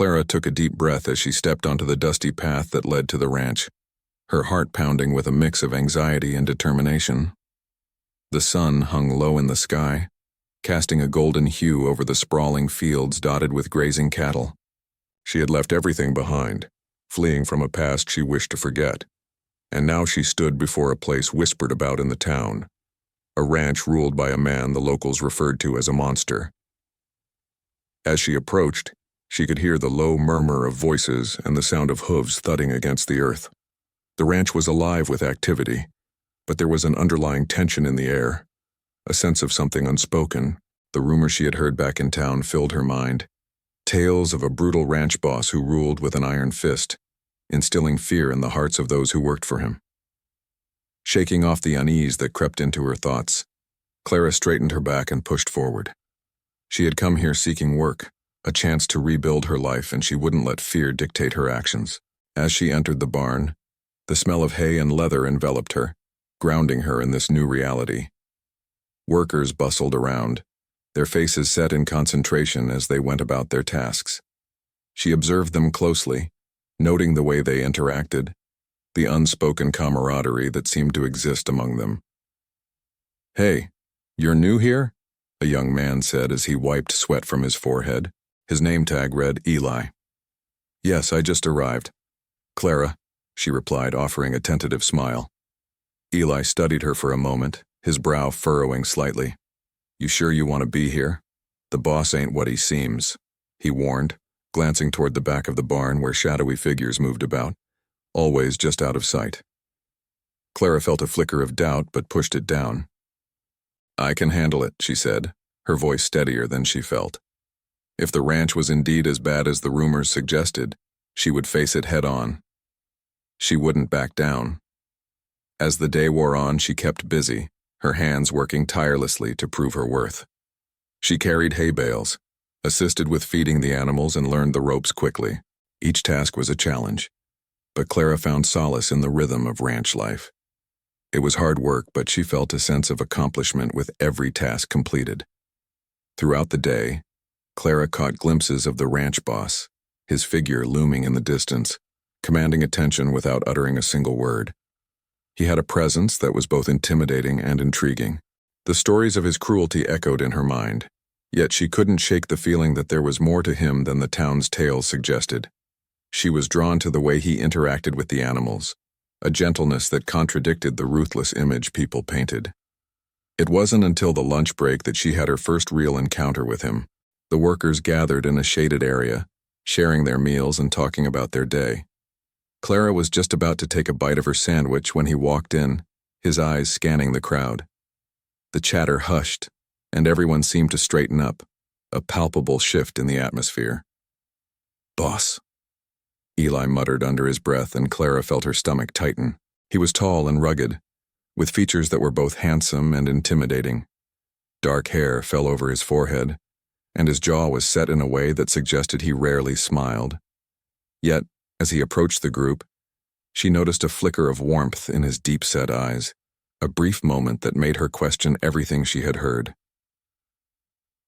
Clara took a deep breath as she stepped onto the dusty path that led to the ranch, her heart pounding with a mix of anxiety and determination. The sun hung low in the sky, casting a golden hue over the sprawling fields dotted with grazing cattle. She had left everything behind, fleeing from a past she wished to forget, and now she stood before a place whispered about in the town, a ranch ruled by a man the locals referred to as a monster. As she approached, she could hear the low murmur of voices and the sound of hooves thudding against the earth. The ranch was alive with activity, but there was an underlying tension in the air, a sense of something unspoken. The rumors she had heard back in town filled her mind, tales of a brutal ranch boss who ruled with an iron fist, instilling fear in the hearts of those who worked for him. Shaking off the unease that crept into her thoughts, Clara straightened her back and pushed forward. She had come here seeking work, a chance to rebuild her life, and she wouldn't let fear dictate her actions. As she entered the barn, the smell of hay and leather enveloped her, grounding her in this new reality. Workers bustled around, their faces set in concentration as they went about their tasks. She observed them closely, noting the way they interacted, the unspoken camaraderie that seemed to exist among them. "Hey, you're new here?" a young man said as he wiped sweat from his forehead. His name tag read Eli. "Yes, I just arrived." "Clara," she replied, offering a tentative smile. Eli studied her for a moment, his brow furrowing slightly. "You sure you want to be here? The boss ain't what he seems," he warned, glancing toward the back of the barn where shadowy figures moved about, always just out of sight. Clara felt a flicker of doubt but pushed it down. "I can handle it," she said, her voice steadier than she felt. If the ranch was indeed as bad as the rumors suggested, she would face it head-on. She wouldn't back down. As the day wore on, she kept busy, her hands working tirelessly to prove her worth. She carried hay bales, assisted with feeding the animals, and learned the ropes quickly. Each task was a challenge, but Clara found solace in the rhythm of ranch life. It was hard work, but she felt a sense of accomplishment with every task completed. Throughout the day, Clara caught glimpses of the ranch boss, his figure looming in the distance, commanding attention without uttering a single word. He had a presence that was both intimidating and intriguing. The stories of his cruelty echoed in her mind, yet she couldn't shake the feeling that there was more to him than the town's tales suggested. She was drawn to the way he interacted with the animals, a gentleness that contradicted the ruthless image people painted. It wasn't until the lunch break that she had her first real encounter with him. The workers gathered in a shaded area, sharing their meals and talking about their day. Clara was just about to take a bite of her sandwich when he walked in, his eyes scanning the crowd. The chatter hushed, and everyone seemed to straighten up, a palpable shift in the atmosphere. "Boss," Eli muttered under his breath, and Clara felt her stomach tighten. He was tall and rugged, with features that were both handsome and intimidating. Dark hair fell over his forehead, and his jaw was set in a way that suggested he rarely smiled. Yet, as he approached the group, she noticed a flicker of warmth in his deep-set eyes, a brief moment that made her question everything she had heard.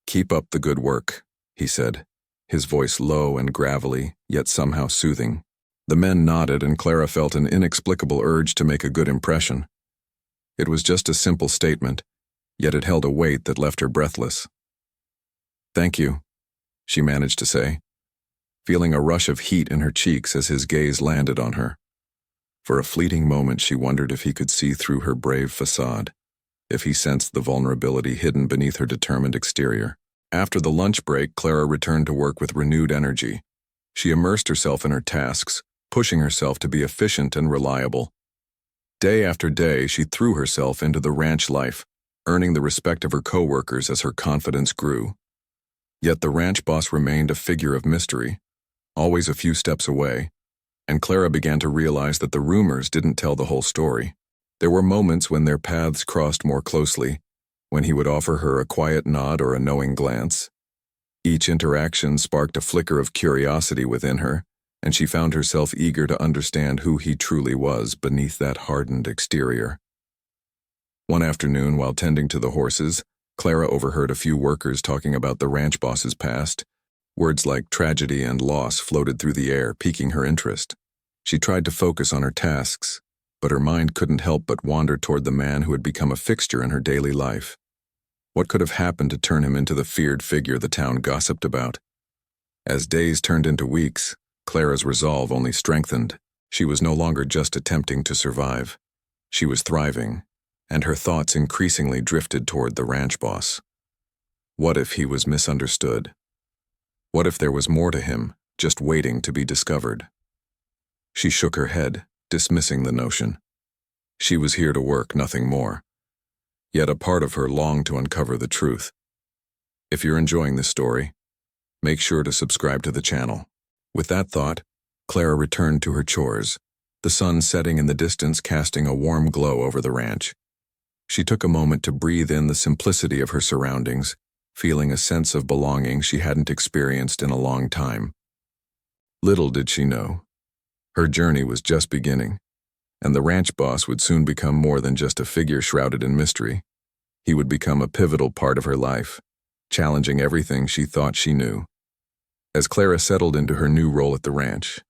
"Keep up the good work," he said, his voice low and gravelly, yet somehow soothing. The men nodded, and Clara felt an inexplicable urge to make a good impression. It was just a simple statement, yet it held a weight that left her breathless. "Thank you," she managed to say, feeling a rush of heat in her cheeks as his gaze landed on her. For a fleeting moment she wondered if he could see through her brave facade, if he sensed the vulnerability hidden beneath her determined exterior. After the lunch break, Clara returned to work with renewed energy. She immersed herself in her tasks, pushing herself to be efficient and reliable. Day after day, she threw herself into the ranch life, earning the respect of her co-workers as her confidence grew. Yet the ranch boss remained a figure of mystery, always a few steps away, and Clara began to realize that the rumors didn't tell the whole story. There were moments when their paths crossed more closely, when he would offer her a quiet nod or a knowing glance. Each interaction sparked a flicker of curiosity within her, and she found herself eager to understand who he truly was beneath that hardened exterior. One afternoon, while tending to the horses, Clara overheard a few workers talking about the ranch boss's past. Words like tragedy and loss floated through the air, piquing her interest. She tried to focus on her tasks, but her mind couldn't help but wander toward the man who had become a fixture in her daily life. What could have happened to turn him into the feared figure the town gossiped about? As days turned into weeks, Clara's resolve only strengthened. She was no longer just attempting to survive. She was thriving, and her thoughts increasingly drifted toward the ranch boss. What if he was misunderstood? What if there was more to him, just waiting to be discovered? She shook her head, dismissing the notion. She was here to work, nothing more. Yet a part of her longed to uncover the truth. If you're enjoying this story, make sure to subscribe to the channel. With that thought, Clara returned to her chores, the sun setting in the distance casting a warm glow over the ranch. She took a moment to breathe in the simplicity of her surroundings, feeling a sense of belonging she hadn't experienced in a long time. Little did she know, her journey was just beginning, and the ranch boss would soon become more than just a figure shrouded in mystery. He would become a pivotal part of her life, challenging everything she thought she knew. As Clara settled into her new role at the ranch,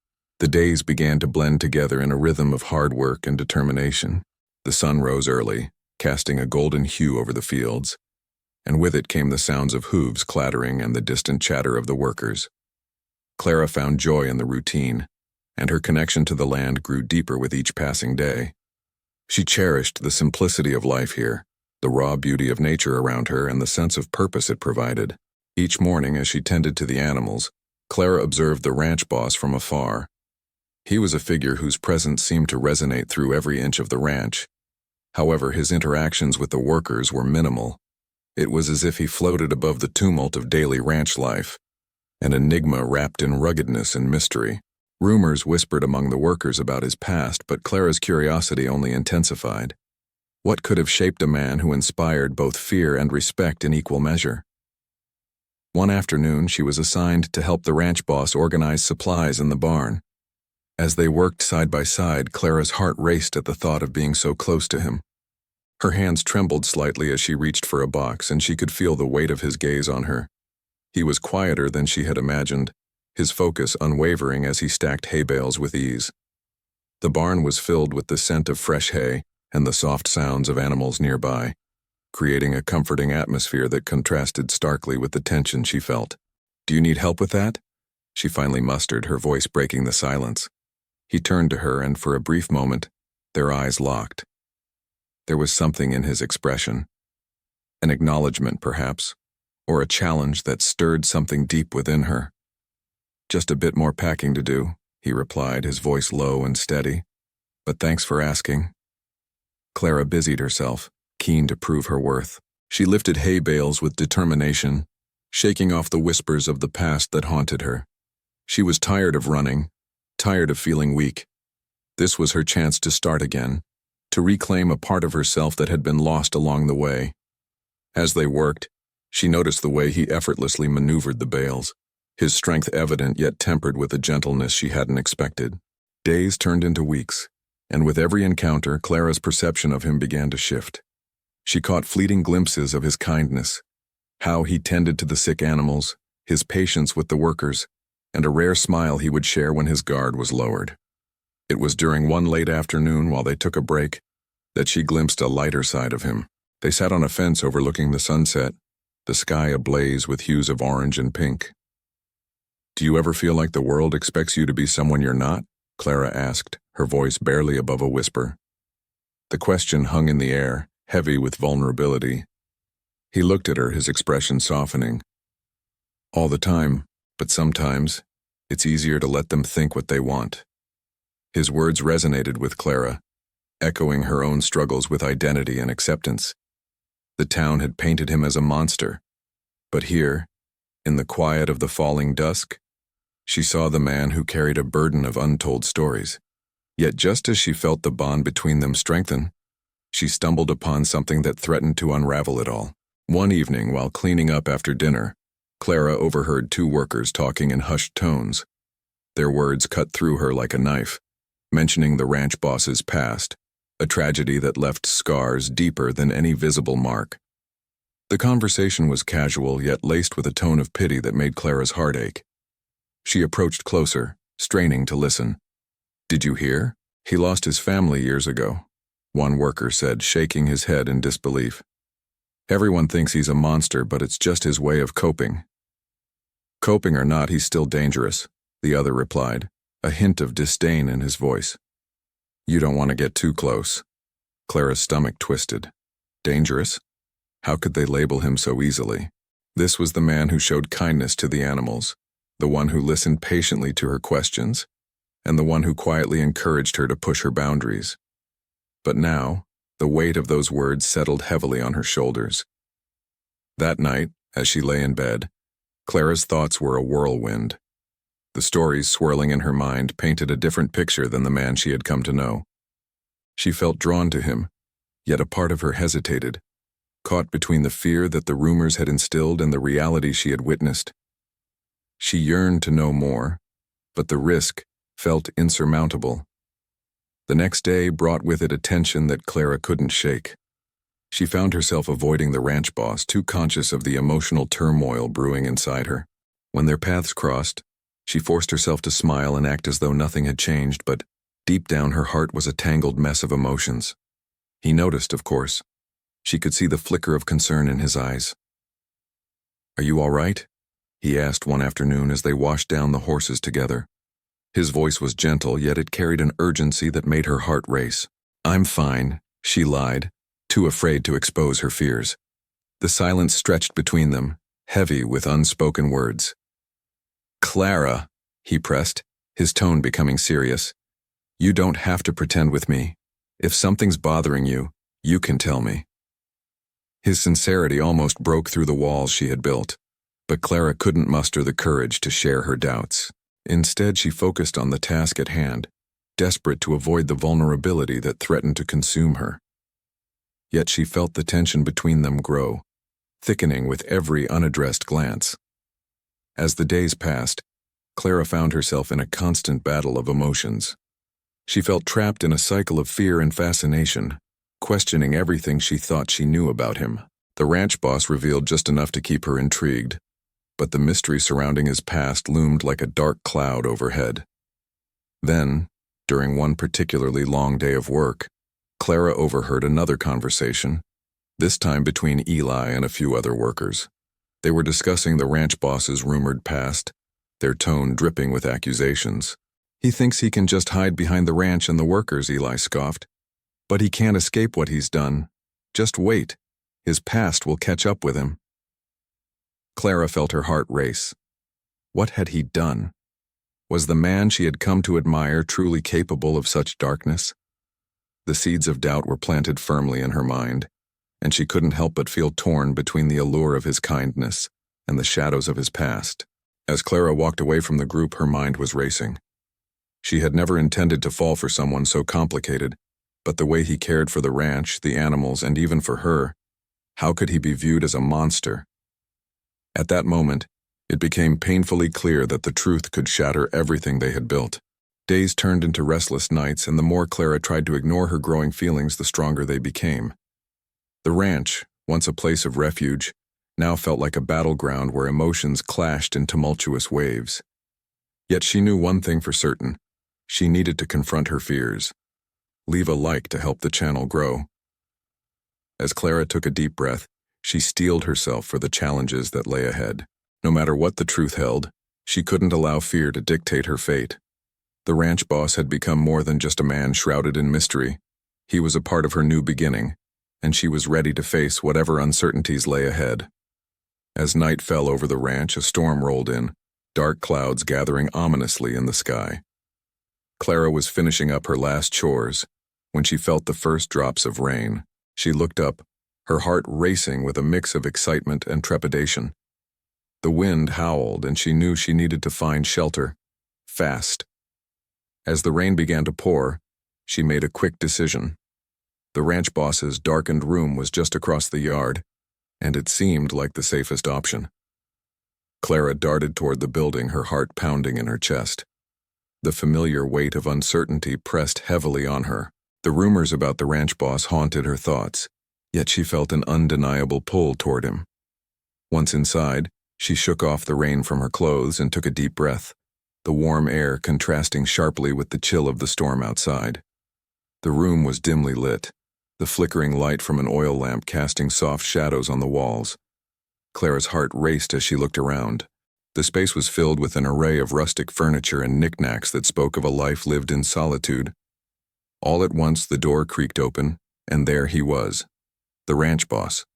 the days began to blend together in a rhythm of hard work and determination. The sun rose early, casting a golden hue over the fields, and with it came the sounds of hooves clattering and the distant chatter of the workers. Clara found joy in the routine, and her connection to the land grew deeper with each passing day. She cherished the simplicity of life here, the raw beauty of nature around her, and the sense of purpose it provided. Each morning, as she tended to the animals, Clara observed the ranch boss from afar. He was a figure whose presence seemed to resonate through every inch of the ranch. However, his interactions with the workers were minimal. It was as if he floated above the tumult of daily ranch life, an enigma wrapped in ruggedness and mystery. Rumors whispered among the workers about his past, but Clara's curiosity only intensified. What could have shaped a man who inspired both fear and respect in equal measure? One afternoon, she was assigned to help the ranch boss organize supplies in the barn. As they worked side by side, Clara's heart raced at the thought of being so close to him. Her hands trembled slightly as she reached for a box, and she could feel the weight of his gaze on her. He was quieter than she had imagined, his focus unwavering as he stacked hay bales with ease. The barn was filled with the scent of fresh hay and the soft sounds of animals nearby, creating a comforting atmosphere that contrasted starkly with the tension she felt. "Do you need help with that?" she finally mustered, her voice breaking the silence. He turned to her, and for a brief moment, their eyes locked. There was something in his expression, an acknowledgement perhaps, or a challenge that stirred something deep within her. "Just a bit more packing to do," he replied, his voice low and steady. "But thanks for asking." Clara busied herself, keen to prove her worth. She lifted hay bales with determination, shaking off the whispers of the past that haunted her. She was tired of running, tired of feeling weak. This was her chance to start again, to reclaim a part of herself that had been lost along the way. As they worked, she noticed the way he effortlessly maneuvered the bales, his strength evident yet tempered with a gentleness she hadn't expected. Days turned into weeks, and with every encounter, Clara's perception of him began to shift. She caught fleeting glimpses of his kindness, how he tended to the sick animals, his patience with the workers, and a rare smile he would share when his guard was lowered. It was during one late afternoon while they took a break that she glimpsed a lighter side of him. They sat on a fence overlooking the sunset, the sky ablaze with hues of orange and pink. "Do you ever feel like the world expects you to be someone you're not?" Clara asked, her voice barely above a whisper. The question hung in the air, heavy with vulnerability. He looked at her, his expression softening. "All the time, but sometimes it's easier to let them think what they want." His words resonated with Clara, echoing her own struggles with identity and acceptance. The town had painted him as a monster, but here, in the quiet of the falling dusk, she saw the man who carried a burden of untold stories. Yet just as she felt the bond between them strengthen, she stumbled upon something that threatened to unravel it all. One evening, while cleaning up after dinner, Clara overheard two workers talking in hushed tones. Their words cut through her like a knife, mentioning the ranch boss's past, a tragedy that left scars deeper than any visible mark. The conversation was casual yet laced with a tone of pity that made Clara's heart ache. She approached closer, straining to listen. "Did you hear? He lost his family years ago," one worker said, shaking his head in disbelief. "Everyone thinks he's a monster, but it's just his way of coping." "Coping or not, he's still dangerous," the other replied, a hint of disdain in his voice. "You don't want to get too close." Clara's stomach twisted. Dangerous? How could they label him so easily? This was the man who showed kindness to the animals, the one who listened patiently to her questions, and the one who quietly encouraged her to push her boundaries. But now, the weight of those words settled heavily on her shoulders. That night, as she lay in bed, Clara's thoughts were a whirlwind. The stories swirling in her mind painted a different picture than the man she had come to know. She felt drawn to him, yet a part of her hesitated, caught between the fear that the rumors had instilled and the reality she had witnessed. She yearned to know more, but the risk felt insurmountable. The next day brought with it a tension that Clara couldn't shake. She found herself avoiding the ranch boss, too conscious of the emotional turmoil brewing inside her. When their paths crossed, she forced herself to smile and act as though nothing had changed, but deep down her heart was a tangled mess of emotions. He noticed, of course. She could see the flicker of concern in his eyes. "Are you all right?" he asked one afternoon as they washed down the horses together. His voice was gentle, yet it carried an urgency that made her heart race. "I'm fine," she lied, too afraid to expose her fears. The silence stretched between them, heavy with unspoken words. "Clara," he pressed, his tone becoming serious, "you don't have to pretend with me. If something's bothering you, you can tell me." His sincerity almost broke through the walls she had built, but Clara couldn't muster the courage to share her doubts. Instead, she focused on the task at hand, desperate to avoid the vulnerability that threatened to consume her. Yet she felt the tension between them grow, thickening with every unaddressed glance. As the days passed, Clara found herself in a constant battle of emotions. She felt trapped in a cycle of fear and fascination, questioning everything she thought she knew about him. The ranch boss revealed just enough to keep her intrigued, but the mystery surrounding his past loomed like a dark cloud overhead. Then, during one particularly long day of work, Clara overheard another conversation, this time between Eli and a few other workers. They were discussing the ranch boss's rumored past, their tone dripping with accusations. "He thinks he can just hide behind the ranch and the workers," Eli scoffed. "But he can't escape what he's done. Just wait. His past will catch up with him." Clara felt her heart race. What had he done? Was the man she had come to admire truly capable of such darkness? The seeds of doubt were planted firmly in her mind, and she couldn't help but feel torn between the allure of his kindness and the shadows of his past. As Clara walked away from the group, her mind was racing. She had never intended to fall for someone so complicated, but the way he cared for the ranch, the animals, and even for her, how could he be viewed as a monster? At that moment, it became painfully clear that the truth could shatter everything they had built. Days turned into restless nights, and the more Clara tried to ignore her growing feelings, the stronger they became. The ranch, once a place of refuge, now felt like a battleground where emotions clashed in tumultuous waves. Yet she knew one thing for certain. She needed to confront her fears. Leave a like to help the channel grow. As Clara took a deep breath, she steeled herself for the challenges that lay ahead. No matter what the truth held, she couldn't allow fear to dictate her fate. The ranch boss had become more than just a man shrouded in mystery. He was a part of her new beginning, and she was ready to face whatever uncertainties lay ahead. As night fell over the ranch, a storm rolled in, dark clouds gathering ominously in the sky. Clara was finishing up her last chores when she felt the first drops of rain. She looked up, her heart racing with a mix of excitement and trepidation. The wind howled, and she knew she needed to find shelter, fast. As the rain began to pour, she made a quick decision. The ranch boss's darkened room was just across the yard, and it seemed like the safest option. Clara darted toward the building, her heart pounding in her chest. The familiar weight of uncertainty pressed heavily on her. The rumors about the ranch boss haunted her thoughts, yet she felt an undeniable pull toward him. Once inside, she shook off the rain from her clothes and took a deep breath, the warm air contrasting sharply with the chill of the storm outside. The room was dimly lit, the flickering light from an oil lamp casting soft shadows on the walls. Clara's heart raced as she looked around. The space was filled with an array of rustic furniture and knickknacks that spoke of a life lived in solitude. All at once the door creaked open, and there he was, the ranch boss.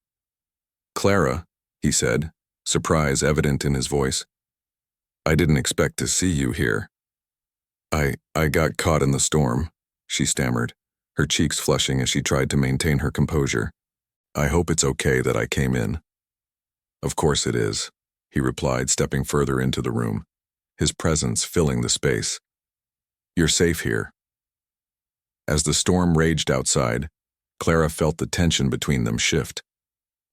"Clara," he said, surprise evident in his voice. "I didn't expect to see you here." I got caught in the storm," she stammered, her cheeks flushing as she tried to maintain her composure. "I hope it's okay that I came in." "Of course it is," he replied, stepping further into the room, his presence filling the space. "You're safe here." As the storm raged outside, Clara felt the tension between them shift.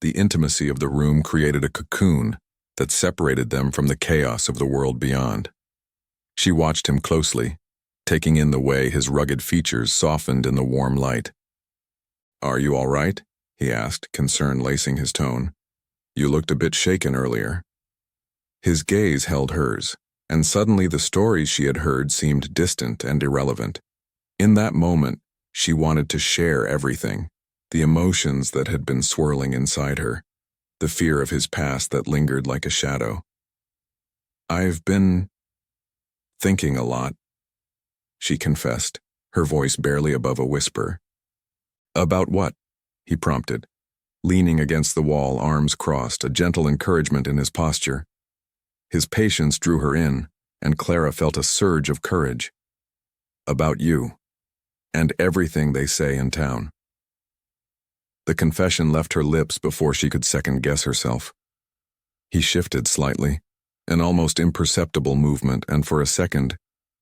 The intimacy of the room created a cocoon that separated them from the chaos of the world beyond. She watched him closely, taking in the way his rugged features softened in the warm light. "Are you all right?" he asked, concern lacing his tone. "You looked a bit shaken earlier." His gaze held hers, and suddenly the stories she had heard seemed distant and irrelevant. In that moment, she wanted to share everything, the emotions that had been swirling inside her, the fear of his past that lingered like a shadow. "I've been thinking a lot," she confessed, her voice barely above a whisper. "About what?" he prompted, leaning against the wall, arms crossed, a gentle encouragement in his posture. His patience drew her in, and Clara felt a surge of courage. "About you, and everything they say in town." The confession left her lips before she could second-guess herself. He shifted slightly, an almost imperceptible movement, and for a second,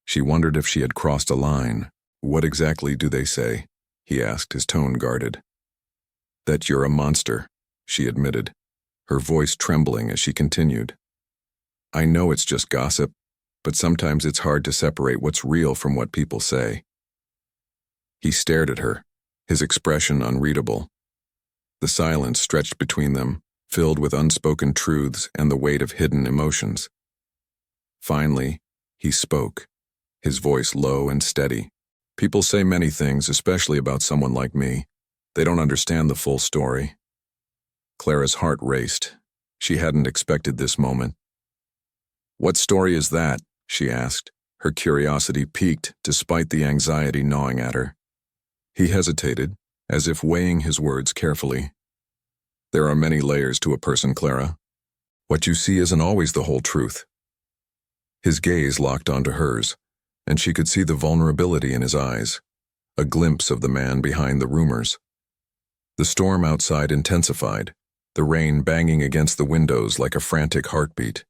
she wondered if she had crossed a line. "What exactly do they say?" he asked, his tone guarded. "That you're a monster," she admitted, her voice trembling as she continued. "I know it's just gossip, but sometimes it's hard to separate what's real from what people say." He stared at her, his expression unreadable. The silence stretched between them, filled with unspoken truths and the weight of hidden emotions. Finally, he spoke, his voice low and steady. "People say many things, especially about someone like me. They don't understand the full story." Clara's heart raced. She hadn't expected this moment. "What story is that?" she asked, her curiosity piqued despite the anxiety gnawing at her. He hesitated, as if weighing his words carefully. "There are many layers to a person, Clara. What you see isn't always the whole truth." His gaze locked onto hers, and she could see the vulnerability in his eyes, a glimpse of the man behind the rumors. The storm outside intensified, the rain banging against the windows like a frantic heartbeat.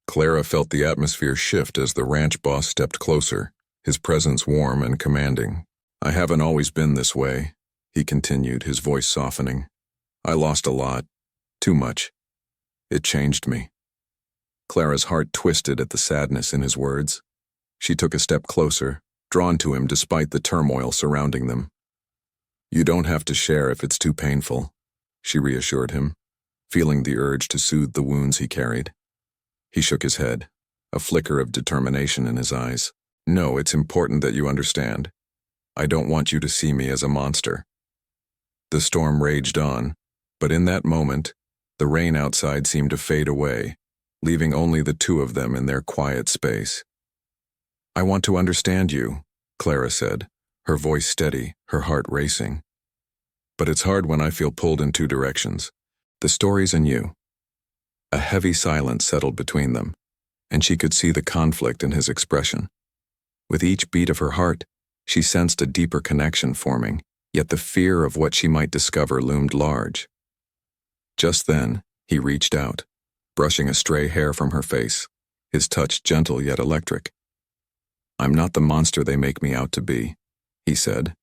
Clara felt the atmosphere shift as the ranch boss stepped closer, his presence warm and commanding. "I haven't always been this way," he continued, his voice softening. "I lost a lot. Too much. It changed me." Clara's heart twisted at the sadness in his words. She took a step closer, drawn to him despite the turmoil surrounding them. "You don't have to share if it's too painful," she reassured him, feeling the urge to soothe the wounds he carried. He shook his head, a flicker of determination in his eyes. "No, it's important that you understand. I don't want you to see me as a monster." The storm raged on, but in that moment, the rain outside seemed to fade away, leaving only the two of them in their quiet space. "I want to understand you," Clara said, her voice steady, her heart racing. "But it's hard when I feel pulled in two directions. The stories and you." A heavy silence settled between them, and she could see the conflict in his expression. With each beat of her heart, she sensed a deeper connection forming, yet the fear of what she might discover loomed large. Just then, he reached out, brushing a stray hair from her face, his touch gentle yet electric. "I'm not the monster they make me out to be," he said,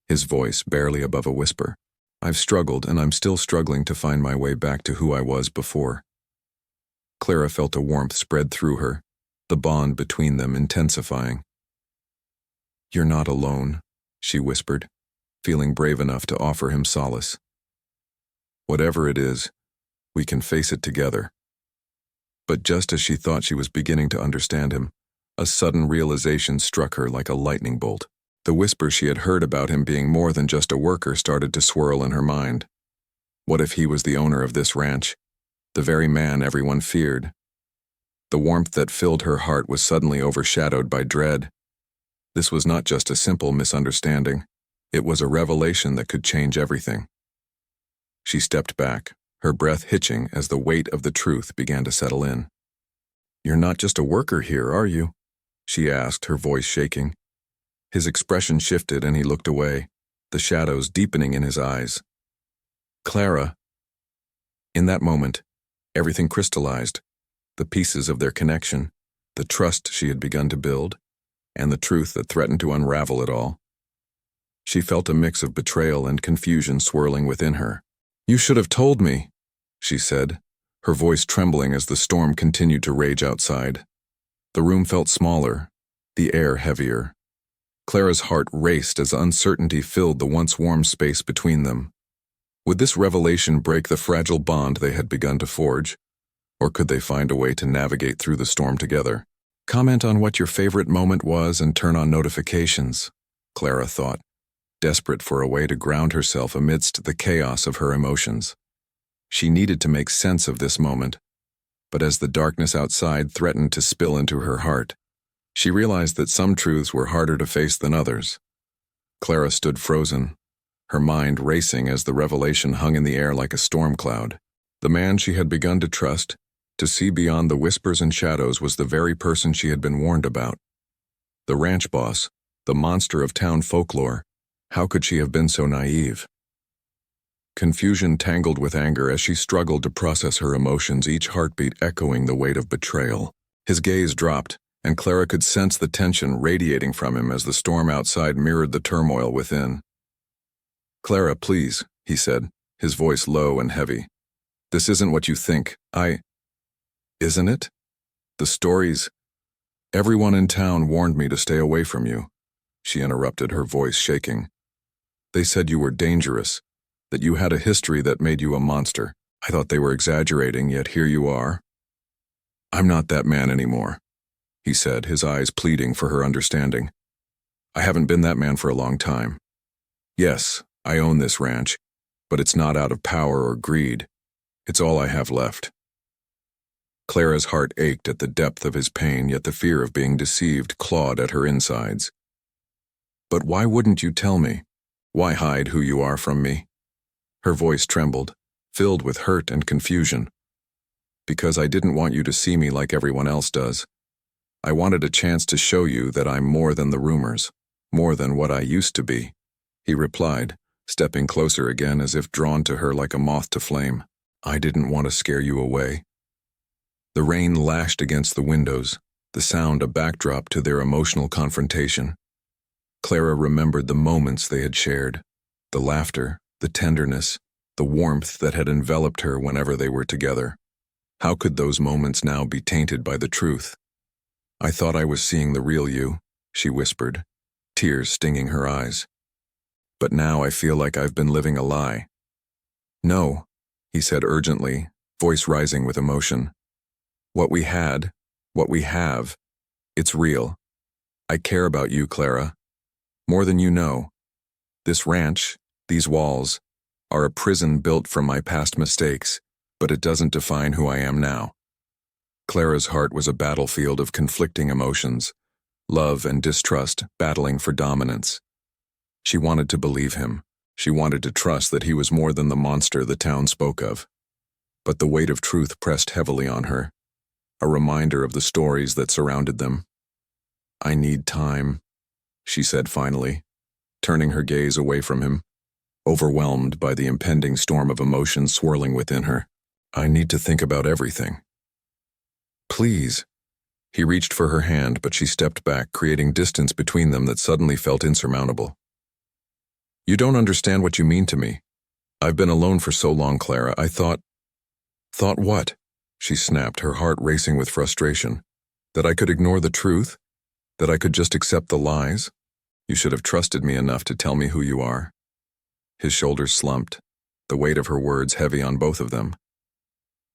his voice barely above a whisper. "I've struggled, and I'm still struggling to find my way back to who I was before." Clara felt a warmth spread through her, the bond between them intensifying. "You're not alone," she whispered, feeling brave enough to offer him solace. Whatever it is, we can face it together. But just as she thought she was beginning to understand him, a sudden realization struck her like a lightning bolt. The whisper she had heard about him being more than just a worker started to swirl in her mind. What if he was the owner of this ranch? The very man everyone feared. The warmth that filled her heart was suddenly overshadowed by dread. This was not just a simple misunderstanding. It was a revelation that could change everything. She stepped back, her breath hitching as the weight of the truth began to settle in. "You're not just a worker here, are you?" she asked, her voice shaking. His expression shifted and he looked away, the shadows deepening in his eyes. "Clara." In that moment, everything crystallized, the pieces of their connection, the trust she had begun to build, and the truth that threatened to unravel it all. She felt a mix of betrayal and confusion swirling within her. "You should have told me," she said, her voice trembling as the storm continued to rage outside. The room felt smaller, the air heavier. Clara's heart raced as uncertainty filled the once warm space between them. Would this revelation break the fragile bond they had begun to forge, or could they find a way to navigate through the storm together? Comment on what your favorite moment was and turn on notifications, Clara thought, desperate for a way to ground herself amidst the chaos of her emotions. She needed to make sense of this moment, but as the darkness outside threatened to spill into her heart, she realized that some truths were harder to face than others. Clara stood frozen, her mind racing as the revelation hung in the air like a storm cloud. The man she had begun to trust, to see beyond the whispers and shadows, was the very person she had been warned about. The ranch boss, the monster of town folklore. How could she have been so naive? Confusion tangled with anger as she struggled to process her emotions, each heartbeat echoing the weight of betrayal. His gaze dropped, and Clara could sense the tension radiating from him as the storm outside mirrored the turmoil within. "Clara, please," he said, his voice low and heavy. "This isn't what you think. Isn't it? The stories. Everyone in town warned me to stay away from you," she interrupted, her voice shaking. "They said you were dangerous, that you had a history that made you a monster. I thought they were exaggerating, yet here you are." "I'm not that man anymore," he said, his eyes pleading for her understanding. "I haven't been that man for a long time. Yes, I own this ranch, but it's not out of power or greed. It's all I have left." Clara's heart ached at the depth of his pain, yet the fear of being deceived clawed at her insides. "But why wouldn't you tell me? Why hide who you are from me?" Her voice trembled, filled with hurt and confusion. "Because I didn't want you to see me like everyone else does. I wanted a chance to show you that I'm more than the rumors, more than what I used to be," he replied, stepping closer again as if drawn to her like a moth to flame. "I didn't want to scare you away." The rain lashed against the windows, the sound a backdrop to their emotional confrontation. Clara remembered the moments they had shared, the laughter, the tenderness, the warmth that had enveloped her whenever they were together. How could those moments now be tainted by the truth? "I thought I was seeing the real you," she whispered, tears stinging her eyes. "But now I feel like I've been living a lie." "No," he said urgently, voice rising with emotion. "What we had, what we have, it's real. I care about you, Clara. More than you know. This ranch, these walls, are a prison built from my past mistakes, but it doesn't define who I am now." Clara's heart was a battlefield of conflicting emotions, love and distrust battling for dominance. She wanted to believe him. She wanted to trust that he was more than the monster the town spoke of. But the weight of truth pressed heavily on her, a reminder of the stories that surrounded them. "I need time," she said finally, turning her gaze away from him, overwhelmed by the impending storm of emotion swirling within her. "I need to think about everything." "Please." He reached for her hand, but she stepped back, creating distance between them that suddenly felt insurmountable. "You don't understand what you mean to me. I've been alone for so long, Clara. I thought—" "Thought what?" she snapped, her heart racing with frustration. "That I could ignore the truth? That I could just accept the lies? You should have trusted me enough to tell me who you are." His shoulders slumped, the weight of her words heavy on both of them.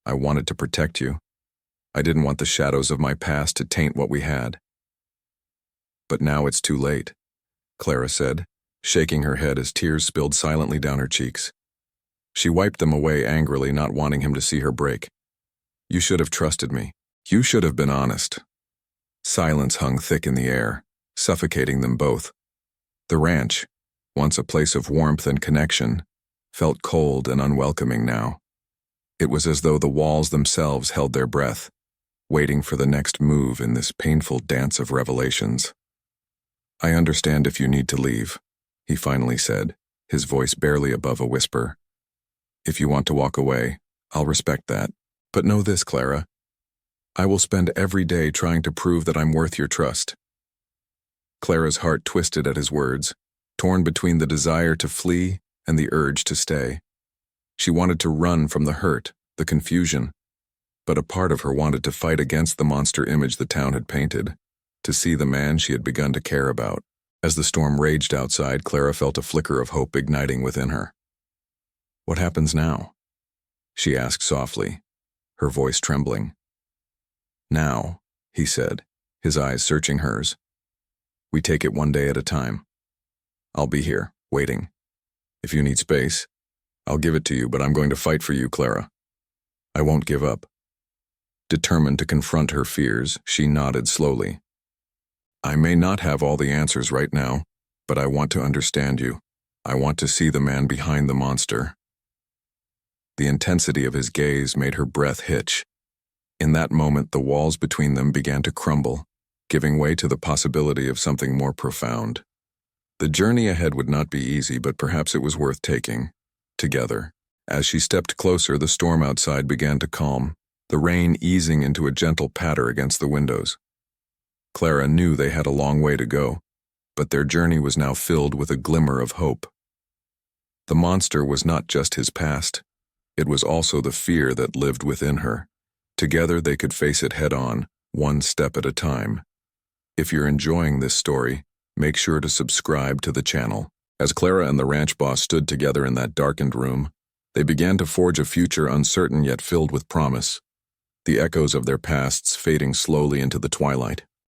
I wanted to protect you. I didn't want the shadows of my past to taint what we had. But now it's too late, Clara said, shaking her head as tears spilled silently down her cheeks. She wiped them away angrily, not wanting him to see her break. You should have trusted me. You should have been honest. Silence hung thick in the air, suffocating them both. The ranch, once a place of warmth and connection, felt cold and unwelcoming now. It was as though the walls themselves held their breath, waiting for the next move in this painful dance of revelations. I understand if you need to leave, he finally said, his voice barely above a whisper. If you want to walk away, I'll respect that. But know this, Clara. I will spend every day trying to prove that I'm worth your trust. Clara's heart twisted at his words, torn between the desire to flee and the urge to stay. She wanted to run from the hurt, the confusion, but a part of her wanted to fight against the monster image the town had painted, to see the man she had begun to care about. As the storm raged outside, Clara felt a flicker of hope igniting within her. What happens now? She asked softly, her voice trembling. Now, he said, his eyes searching hers. We take it one day at a time. I'll be here, waiting. If you need space, I'll give it to you, but I'm going to fight for you, Clara. I won't give up. Determined to confront her fears, she nodded slowly. I may not have all the answers right now, but I want to understand you. I want to see the man behind the monster. The intensity of his gaze made her breath hitch. In that moment, the walls between them began to crumble, giving way to the possibility of something more profound. The journey ahead would not be easy, but perhaps it was worth taking, together. As she stepped closer, the storm outside began to calm, the rain easing into a gentle patter against the windows. Clara knew they had a long way to go, but their journey was now filled with a glimmer of hope. The monster was not just his past, it was also the fear that lived within her. Together they could face it head-on, one step at a time. If you're enjoying this story, make sure to subscribe to the channel. As Clara and the ranch boss stood together in that darkened room, they began to forge a future uncertain yet filled with promise, the echoes of their pasts fading slowly into the twilight.